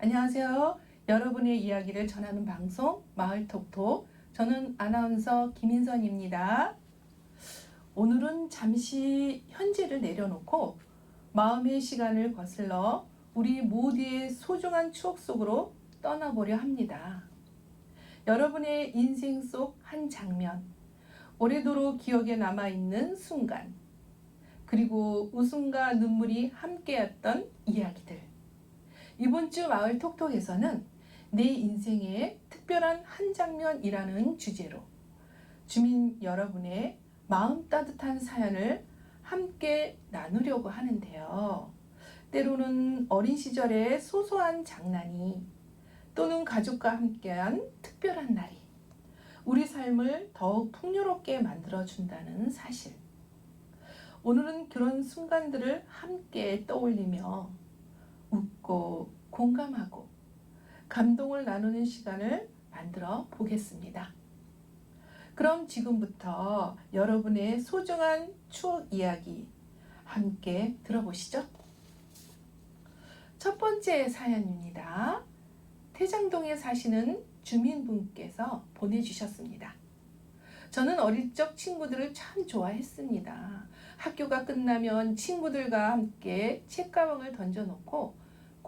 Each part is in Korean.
안녕하세요. 여러분의 이야기를 전하는 방송 마을톡톡. 저는 아나운서 김인선입니다. 오늘은 잠시 현재를 내려놓고 마음의 시간을 거슬러 우리 모두의 소중한 추억 속으로 떠나보려 합니다. 여러분의 인생 속 한 장면, 오래도록 기억에 남아있는 순간, 그리고 웃음과 눈물이 함께했던 이야기들. 이번 주 마을 톡톡에서는 내 인생의 특별한 한 장면이라는 주제로 주민 여러분의 마음 따뜻한 사연을 함께 나누려고 하는데요. 때로는 어린 시절의 소소한 장난이 또는 가족과 함께한 특별한 날이 우리 삶을 더욱 풍요롭게 만들어준다는 사실. 오늘은 그런 순간들을 함께 떠올리며 웃고 공감하고 감동을 나누는 시간을 만들어 보겠습니다. 그럼 지금부터 여러분의 소중한 추억 이야기 함께 들어보시죠. 첫 번째 사연입니다. 태장동에 사시는 주민분께서 보내주셨습니다. 저는 어릴 적 친구들을 참 좋아했습니다. 학교가 끝나면 친구들과 함께 책가방을 던져놓고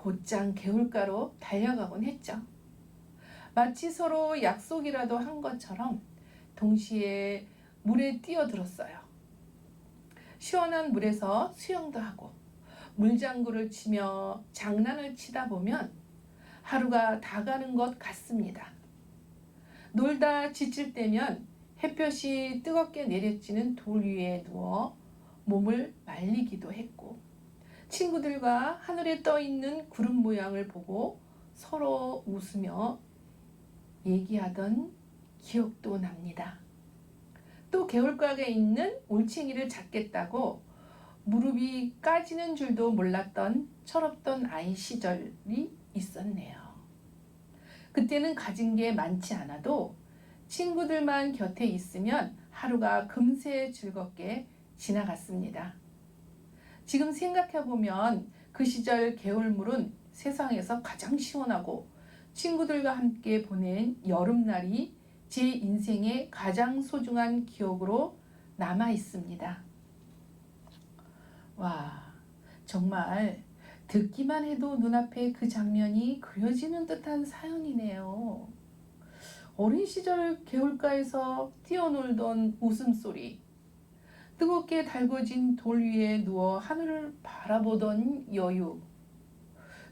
곧장 개울가로 달려가곤 했죠. 마치 서로 약속이라도 한 것처럼 동시에 물에 뛰어들었어요. 시원한 물에서 수영도 하고 물장구를 치며 장난을 치다 보면 하루가 다 가는 것 같습니다. 놀다 지칠 때면 햇볕이 뜨겁게 내려지는 돌 위에 누워 몸을 말리기도 했고 친구들과 하늘에 떠 있는 구름 모양을 보고 서로 웃으며 얘기하던 기억도 납니다. 또 개울가에 있는 올챙이를 잡겠다고 무릎이 까지는 줄도 몰랐던 철없던 아이 시절이 있었네요. 그때는 가진 게 많지 않아도 친구들만 곁에 있으면 하루가 금세 즐겁게 지나갔습니다. 지금 생각해보면 그 시절 개울물은 세상에서 가장 시원하고 친구들과 함께 보낸 여름날이 제 인생의 가장 소중한 기억으로 남아 있습니다. 와, 정말 듣기만 해도 눈앞에 그 장면이 그려지는 듯한 사연이네요. 어린 시절 개울가에서 뛰어놀던 웃음소리, 뜨겁게 달궈진 돌 위에 누워 하늘을 바라보던 여유,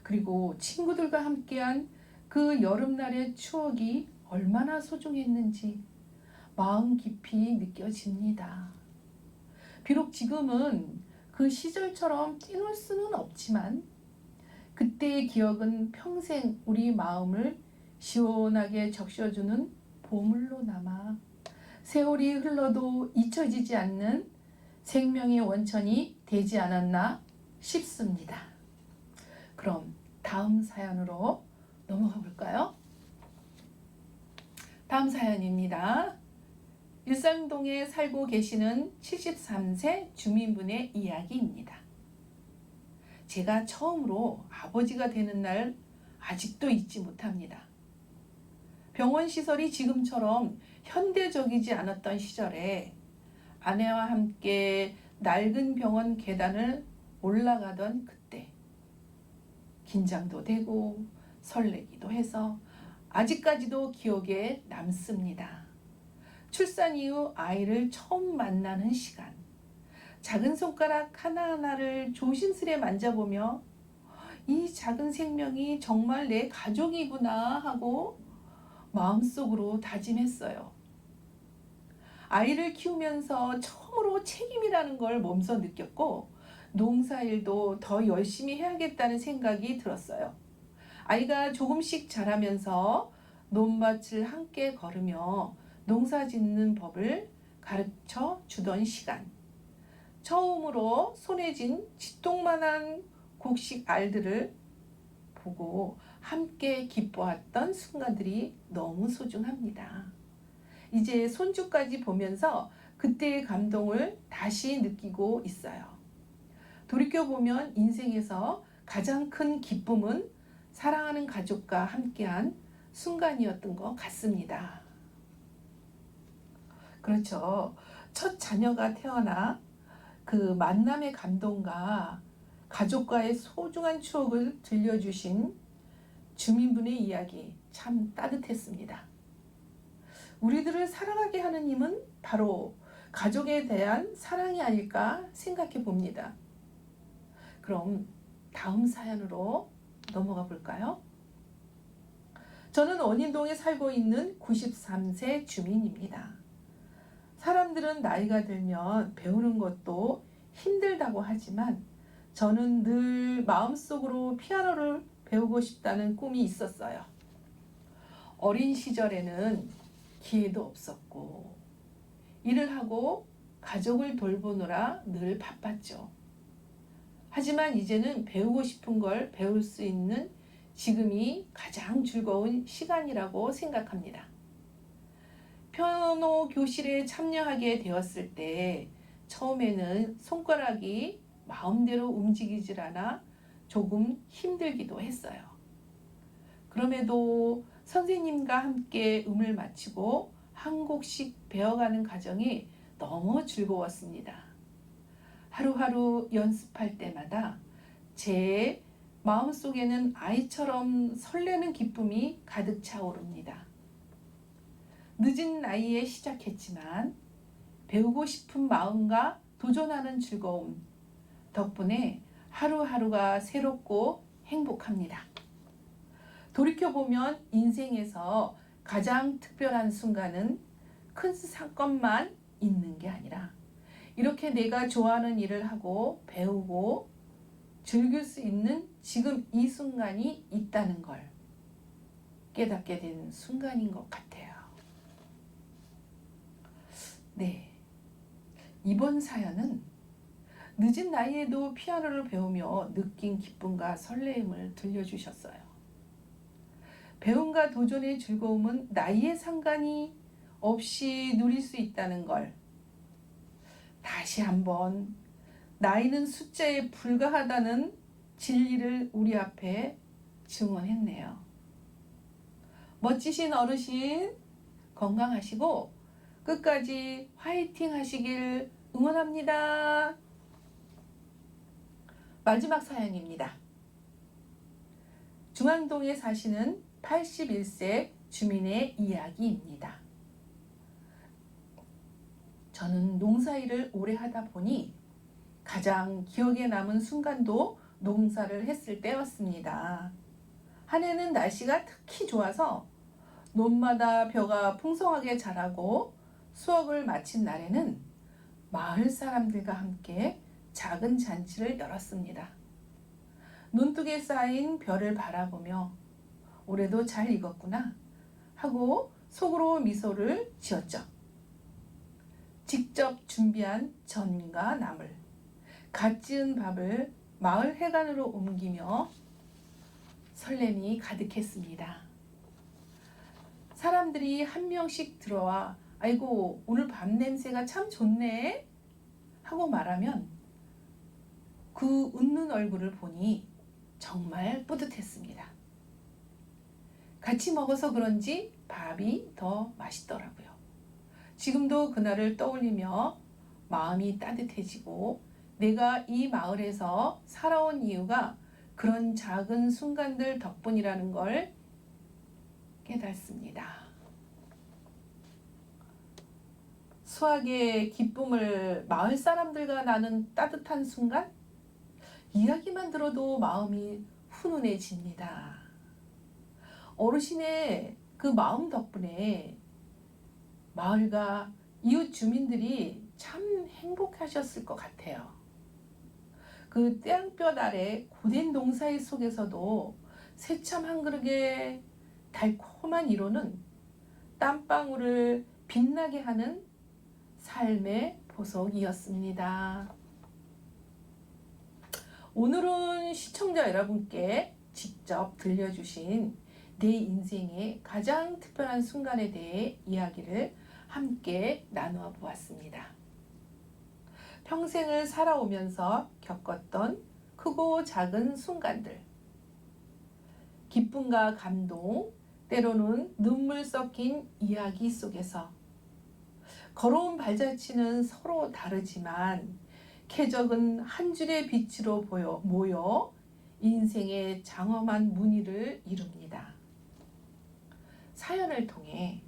그리고 친구들과 함께한 그 여름날의 추억이 얼마나 소중했는지 마음 깊이 느껴집니다. 비록 지금은 그 시절처럼 뛰놀 수는 없지만 그때의 기억은 평생 우리 마음을 시원하게 적셔주는 보물로 남아 세월이 흘러도 잊혀지지 않는 생명의 원천이 되지 않았나 싶습니다. 그럼 다음 사연으로 넘어가 볼까요? 다음 사연입니다. 일산동에 살고 계시는 73세 주민분의 이야기입니다. 제가 처음으로 아버지가 되는 날 아직도 잊지 못합니다. 병원 시설이 지금처럼 현대적이지 않았던 시절에 아내와 함께 낡은 병원 계단을 올라가던 그때 긴장도 되고 설레기도 해서 아직까지도 기억에 남습니다. 출산 이후 아이를 처음 만나는 시간, 작은 손가락 하나하나를 조심스레 만져보며 이 작은 생명이 정말 내 가족이구나 하고 마음속으로 다짐했어요. 아이를 키우면서 처음으로 책임이라는 걸 몸소 느꼈고 농사일도 더 열심히 해야겠다는 생각이 들었어요. 아이가 조금씩 자라면서 논밭을 함께 걸으며 농사 짓는 법을 가르쳐 주던 시간. 처음으로 손에 쥔 쥐똥만한 곡식 알들을 보고 함께 기뻐했던 순간들이 너무 소중합니다. 이제 손주까지 보면서 그때의 감동을 다시 느끼고 있어요. 돌이켜보면 인생에서 가장 큰 기쁨은 사랑하는 가족과 함께한 순간이었던 것 같습니다. 그렇죠. 첫 자녀가 태어나 그 만남의 감동과 가족과의 소중한 추억을 들려주신 주민분의 이야기 참 따뜻했습니다. 우리들을 사랑하게 하는 힘은 바로 가족에 대한 사랑이 아닐까 생각해 봅니다. 그럼 다음 사연으로 넘어가 볼까요? 저는 원인동에 살고 있는 93세 주민입니다. 사람들은 나이가 들면 배우는 것도 힘들다고 하지만 저는 늘 마음속으로 피아노를 배우고 싶다는 꿈이 있었어요. 어린 시절에는 기회도 없었고 일을 하고 가족을 돌보느라 늘 바빴죠. 하지만 이제는 배우고 싶은 걸 배울 수 있는 지금이 가장 즐거운 시간이라고 생각합니다. 피아노 교실에 참여하게 되었을 때 처음에는 손가락이 마음대로 움직이질 않아 조금 힘들기도 했어요. 그럼에도 선생님과 함께 음을 마치고 한 곡씩 배워가는 과정이 너무 즐거웠습니다. 하루하루 연습할 때마다 제 마음속에는 아이처럼 설레는 기쁨이 가득 차오릅니다. 늦은 나이에 시작했지만 배우고 싶은 마음과 도전하는 즐거움 덕분에 하루하루가 새롭고 행복합니다. 돌이켜보면 인생에서 가장 특별한 순간은 큰 사건만 있는 게 아니라 이렇게 내가 좋아하는 일을 하고 배우고 즐길 수 있는 지금 이 순간이 있다는 걸 깨닫게 된 순간인 것 같아요. 네, 이번 사연은 늦은 나이에도 피아노를 배우며 느낀 기쁨과 설레임을 들려주셨어요. 배움과 도전의 즐거움은 나이에 상관이 없이 누릴 수 있다는 걸 다시 한번 나이는 숫자에 불과하다는 진리를 우리 앞에 증언했네요. 멋지신 어르신 건강하시고 끝까지 화이팅 하시길 응원합니다. 마지막 사연입니다. 중앙동에 사시는 81세 주민의 이야기입니다. 저는 농사일을 오래 하다 보니 가장 기억에 남은 순간도 농사를 했을 때였습니다. 한 해는 날씨가 특히 좋아서 논마다 벼가 풍성하게 자라고 수확을 마친 날에는 마을 사람들과 함께 작은 잔치를 열었습니다. 논둑에 쌓인 벼를 바라보며 올해도 잘 익었구나 하고 속으로 미소를 지었죠. 직접 준비한 전과 나물, 갓 지은 밥을 마을 회관으로 옮기며 설렘이 가득했습니다. 사람들이 한 명씩 들어와 아이고 오늘 밥 냄새가 참 좋네 하고 말하면 그 웃는 얼굴을 보니 정말 뿌듯했습니다. 같이 먹어서 그런지 밥이 더 맛있더라고요. 지금도 그날을 떠올리며 마음이 따뜻해지고 내가 이 마을에서 살아온 이유가 그런 작은 순간들 덕분이라는 걸 깨닫습니다. 수확의 기쁨을 마을 사람들과 나눈 따뜻한 순간? 이야기만 들어도 마음이 훈훈해집니다. 어르신의 그 마음 덕분에 마을과 이웃 주민들이 참 행복하셨을 것 같아요. 그 태양볕 아래 고된 농사일 속에서도 새참 한 그릇의 달콤한 위로는 땀방울을 빛나게 하는 삶의 보석이었습니다. 오늘은 시청자 여러분께 직접 들려주신 내 인생의 가장 특별한 순간에 대해 이야기를 함께 나누어 보았습니다. 평생을 살아오면서 겪었던 크고 작은 순간들, 기쁨과 감동, 때로는 눈물 섞인 이야기 속에서 걸어온 발자취는 서로 다르지만 쾌적은 한 줄의 빛으로 모여 인생의 장엄한 무늬를 이룹니다. 사연을 통해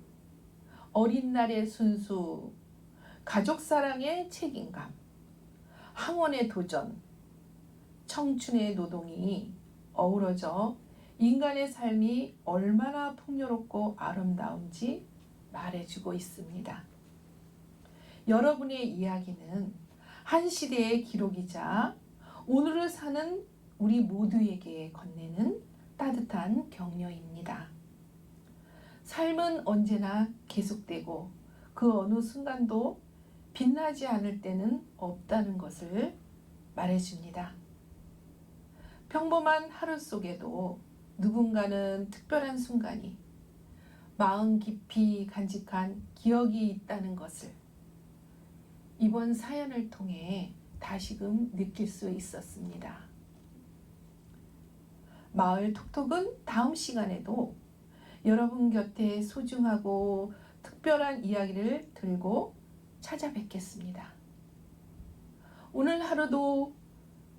어린 날의 순수, 가족 사랑의 책임감, 항원의 도전, 청춘의 노동이 어우러져 인간의 삶이 얼마나 풍요롭고 아름다운지 말해주고 있습니다. 여러분의 이야기는 한 시대의 기록이자 오늘을 사는 우리 모두에게 건네는 따뜻한 격려입니다. 삶은 언제나 계속되고 그 어느 순간도 빛나지 않을 때는 없다는 것을 말해줍니다. 평범한 하루 속에도 누군가는 특별한 순간이 마음 깊이 간직한 기억이 있다는 것을 이번 사연을 통해 다시금 느낄 수 있었습니다. 마을 톡톡은 다음 시간에도 여러분 곁에 소중하고 특별한 이야기를 들고 찾아뵙겠습니다. 오늘 하루도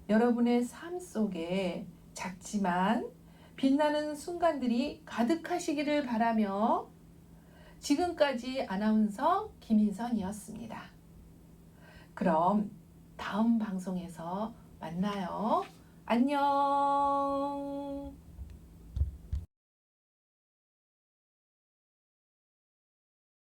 여러분의 삶 속에 작지만 빛나는 순간들이 가득하시기를 바라며 지금까지 아나운서 김인선이었습니다. 그럼 다음 방송에서 만나요. 안녕.